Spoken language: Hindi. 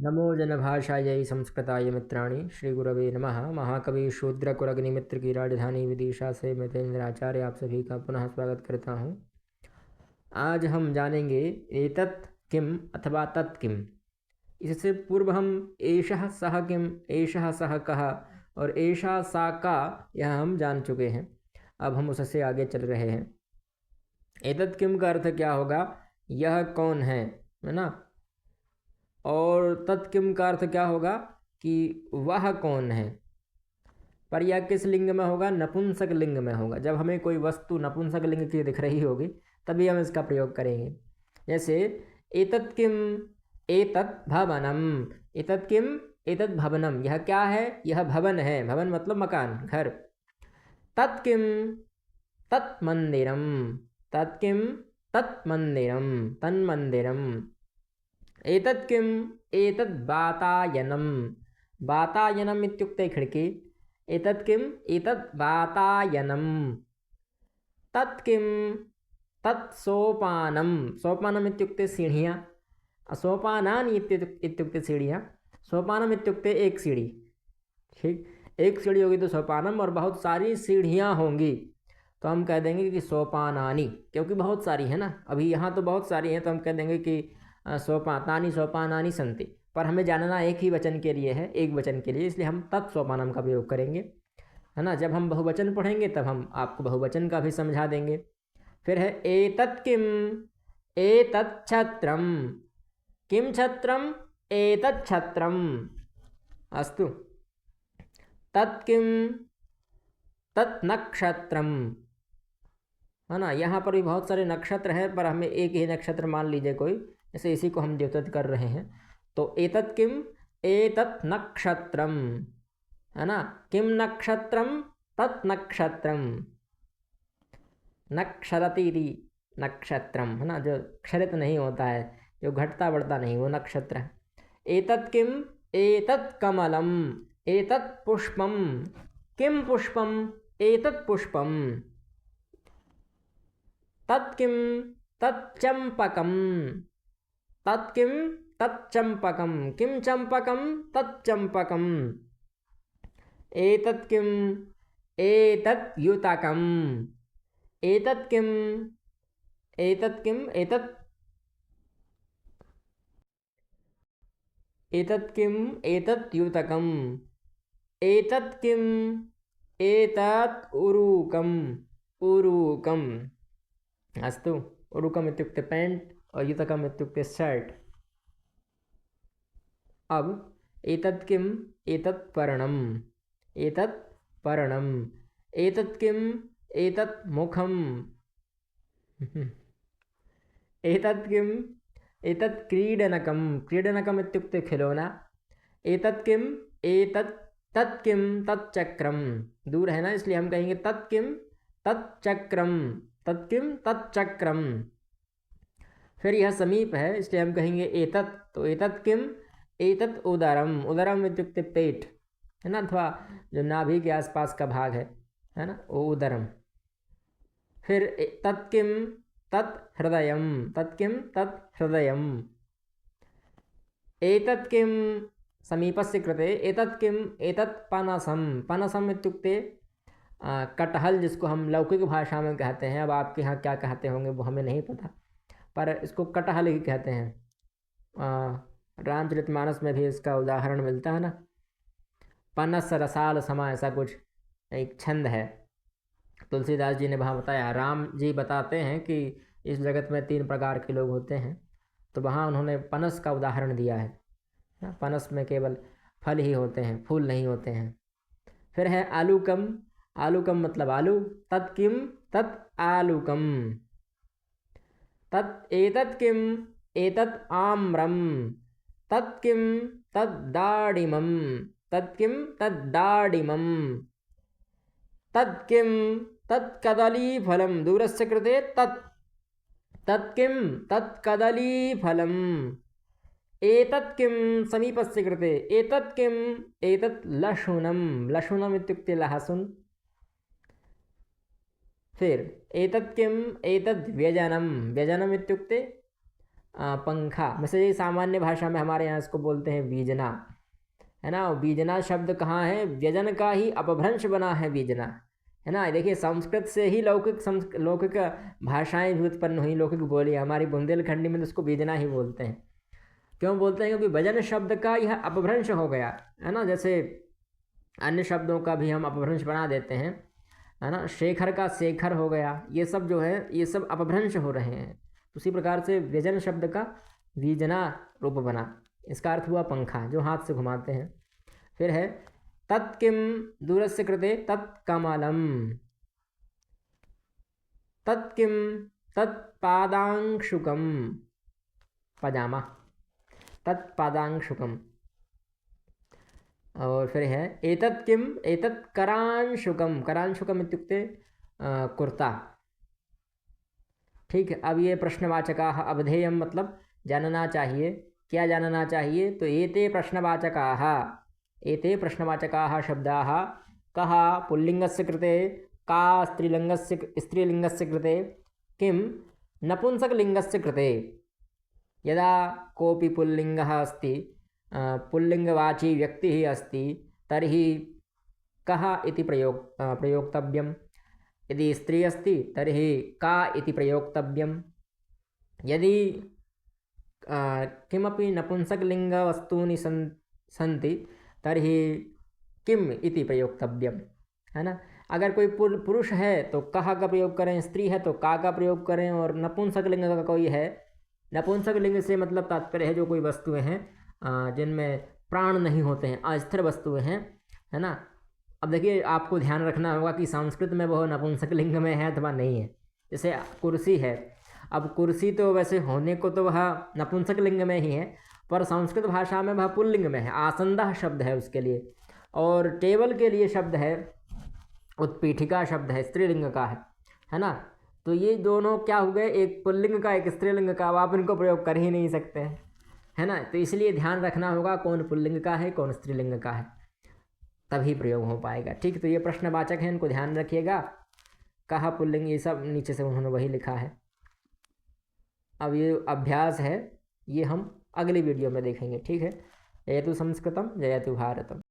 नमो जनभाषायै संस्कृताय मित्राणि श्रीगुरवे नमः। महाकवि शूद्रकुरग्निमित्र की राजधानी विदिशा से मैं तेंद्राचार्य आप सभी का पुनः स्वागत करता हूँ। आज हम जानेंगे एतत् किम अथवा तत् किम। इससे पूर्व हम एषः सः किम, एषः सः कः और एषा सा का यह हम जान चुके हैं। अब हम उससे आगे चल रहे हैं। एतत् किम का अर्थ क्या होगा? यह कौन है ना। और तत्किम का अर्थ क्या होगा कि वह कौन है। पर यह किस लिंग में होगा? नपुंसक लिंग में होगा। जब हमें कोई वस्तु नपुंसक लिंग की दिख रही होगी तभी हम इसका प्रयोग करेंगे। जैसे एतत् किम एतत् भवनम, एतत् किम एतत् भवनम, यह क्या है? यह भवन है। भवन मतलब मकान, घर। तत् किम तत् मंदिरम, तत् किम तत् मंदिरम, तन्मंदिरम। एतत् किम एतत् वातायनम, वातायनम इत्युक्ते खिड़की। एतत् किम एतत् वातायनम। तत् किम तत् सोपानम, सोपानम इत्युक्ते सीढ़ियाँ। सोपानानि इत्युक्ते सीढ़ियाँ। सोपानम इत्युक्ते एक सीढ़ी। ठीक, एक सीढ़ी होगी तो सोपानम, और बहुत सारी सीढ़ियाँ होंगी तो हम कह देंगे कि सोपानानि, क्योंकि बहुत सारी है ना। अभी यहाँ तो बहुत सारी हैं तो हम कह देंगे कि सोपातानि सोपानानि सन्ति। पर हमें जानना एक ही वचन के लिए है, एक वचन के लिए, इसलिए हम तत्सोपानम का प्रयोग करेंगे, है ना। जब हम बहुवचन पढ़ेंगे तब हम आपको बहुवचन का भी समझा देंगे। फिर है एतत् किम एतत् छत्रम, किम छत्रम एतत् छत्रम। अस्तु। तत् किम तत् नक्षत्रम, है ना। यहाँ पर भी बहुत सारे नक्षत्र हैं पर हमें एक ही नक्षत्र मान लीजिए कोई, जैसे इसी को हम द्योतक कर रहे हैं। तो एतत् किम एतत् नक्षत्रम, है ना। किम नक्षत्रम तत् नक्षत्रम। नक्षरति नक्षत्रम, है ना, जो क्षरित नहीं होता है, जो घटता बढ़ता नहीं, वो नक्षत्र है। एतत् किम एतत् कमलम, एतत् पुष्पम, किम पुष्पम एतत् पुष्पम। तत् किम तत् चंपकम, तत् किम तत् चंपकम, किम चंपकम तत् चंपकम। एतत् किम एतत् युतकम, एतत् किम एतत् किम एतत् एतत् किम एतत् युतकम। एतत् किम एतत् उरुकम, उरुकम। अस्तु। उरुकम इत्युक्ते पैंट और युतकम इत्युक्ते शर्ट। अब एतत् किम एतत् पर्णम, एतत् पर्णम। एतत् किम एतत् मुखम, एतत् किम एतत् क्रीडनकम, क्रीडनकम इत्युक्ते खिलौना। एतत् किम एतत् तत् किम तत् चक्रम, दूर है ना इसलिए हम कहेंगे तत् किम तत् चक्रम, तत् किम तत् चक्रम। फिर यह समीप है इसलिए हम कहेंगे एतत्, तो एतत् किम एतत् उदरम, उदरम इत्युक्ते पेट, है ना, अथवा जो नाभि के आसपास का भाग है ना, वो उदरम। फिर तत् किम तत् हृदयम, तत् किम तत् हृदयम। एतत् किम समीपस्य कृते एतत् किम एतत् पनसम, पनसम इत्युक्ते कटहल, जिसको हम लौकिक भाषा में कहते हैं। अब आपके यहाँ क्या कहते होंगे वो हमें नहीं पता, पर इसको कटहल ही कहते हैं। रामचरितमानस में भी इसका उदाहरण मिलता है ना, पनस रसाल समा, ऐसा कुछ एक छंद है। तुलसीदास जी ने वहाँ बताया, राम जी बताते हैं कि इस जगत में 3 प्रकार के लोग होते हैं, तो वहाँ उन्होंने पनस का उदाहरण दिया है। पनस में केवल फल ही होते हैं, फूल नहीं होते हैं। फिर है आलूकम, आलूकम मतलब आलू। तत् किम तत् आलूकम। तत् एतत् किम एतत् आम्रम, तत् किम तत् दाडिमम, तत् किम तत् दाडिमम। तत् किम तत् कदलीफलम, दूरस्य कृते तत्, तत् किम तत् कदलीफलम। एतत् किम समीपस्य कृते एतत् किम एतत् लशुनम, लशुनम इत्युक्ते लहसुन। फिर एतत् किम एतत् व्यजनम, व्यजनम इत्युक्ते पंखा, वैसे ये सामान्य भाषा में हमारे यहाँ इसको बोलते हैं बीजना, है ना। बीजना शब्द कहाँ है, व्यजन का ही अपभ्रंश बना है बीजना, है ना। देखिए संस्कृत से ही लौकिक भाषाएं भी उत्पन्न हुई, लौकिक बोली। हमारी बुंदेलखंडी में तो उसको बीजना ही बोलते हैं। क्यों बोलते हैं, क्योंकि वजन शब्द का यह अपभ्रंश हो गया, है ना। जैसे अन्य शब्दों का भी हम अपभ्रंश बना देते हैं, है ना। शेखर का शेखर हो गया, ये सब जो है ये सब अपभ्रंश हो रहे हैं। उसी प्रकार से व्यजन शब्द का बीजना रूप बना, इसका अर्थ हुआ पंखा जो हाथ से घुमाते हैं। फिर है तत्किम दूरस्य कृते तत्कमलम, तत्किम तत्पादांशुकम पजामा, तत्पादांशुकम। और फिर है एतत् किम एतत् करांशुकम, करांशुकम इत्युक्ते कुर्ता। ठीक है, अब ये प्रश्नवाचकाः अवधेयम मतलब जानना चाहिए, क्या जानना चाहिए, तो एते प्रश्नवाचकाः, एते प्रश्नवाचकाः शब्दाः कः पुल्लिङ्गस्य कृते, का स्त्रीलिङ्गस्य कृते, किं नपुंसकलिङ्गस्य कृते। यदा कोऽपि पुल्लिङ्गः अस्ति, पुल्लिङ्गवाची व्यक्तिः अस्ति, तर्हि कः इति प्रयोक्तव्यं। यदि स्त्री अस्ति तर्हि का इति प्रयोक्तव्यं। यदि किमपि नपुंसकलिङ्गवस्तूनि सन्ति तर्हि किम इति प्रयोक्तव्यं, है ना। अगर कोई पुरुष है तो कः का प्रयोग करें, स्त्री है तो का प्रयोग करें, और नपुंसकलिंग का कोई है, नपुंसकलिंग से मतलब तात्पर्य है जो कोई वस्तुएं हैं जिनमें प्राण नहीं होते हैं, अस्थिर वस्तुएं हैं, है ना। अब देखिए आपको ध्यान रखना होगा कि संस्कृत में वह नपुंसकलिंग में है अथवा नहीं है। जैसे कुर्सी है, अब कुर्सी तो वैसे होने को तो वह नपुंसकलिंग में ही है, पर संस्कृत भाषा में वह पुल्लिंग में है, आसंदः शब्द है उसके लिए। और टेबल के लिए शब्द है उत्पीठिका शब्द है, स्त्रीलिंग का है ना। तो ये दोनों क्या हो गए, एक पुल्लिंग का एक स्त्रीलिंग का, अब आप इनको प्रयोग कर ही नहीं सकते हैं, है ना। तो इसलिए ध्यान रखना होगा कौन पुल्लिंग का है कौन स्त्रीलिंग का है, तभी प्रयोग हो पाएगा। ठीक, तो ये प्रश्नवाचक है, इनको ध्यान रखिएगा। कहा पुल्लिंग, ये सब नीचे से उन्होंने वही लिखा है। अब ये अभ्यास है, ये हम अगली वीडियो में देखेंगे। ठीक है, जयतु संस्कृतम जयतु भारतम।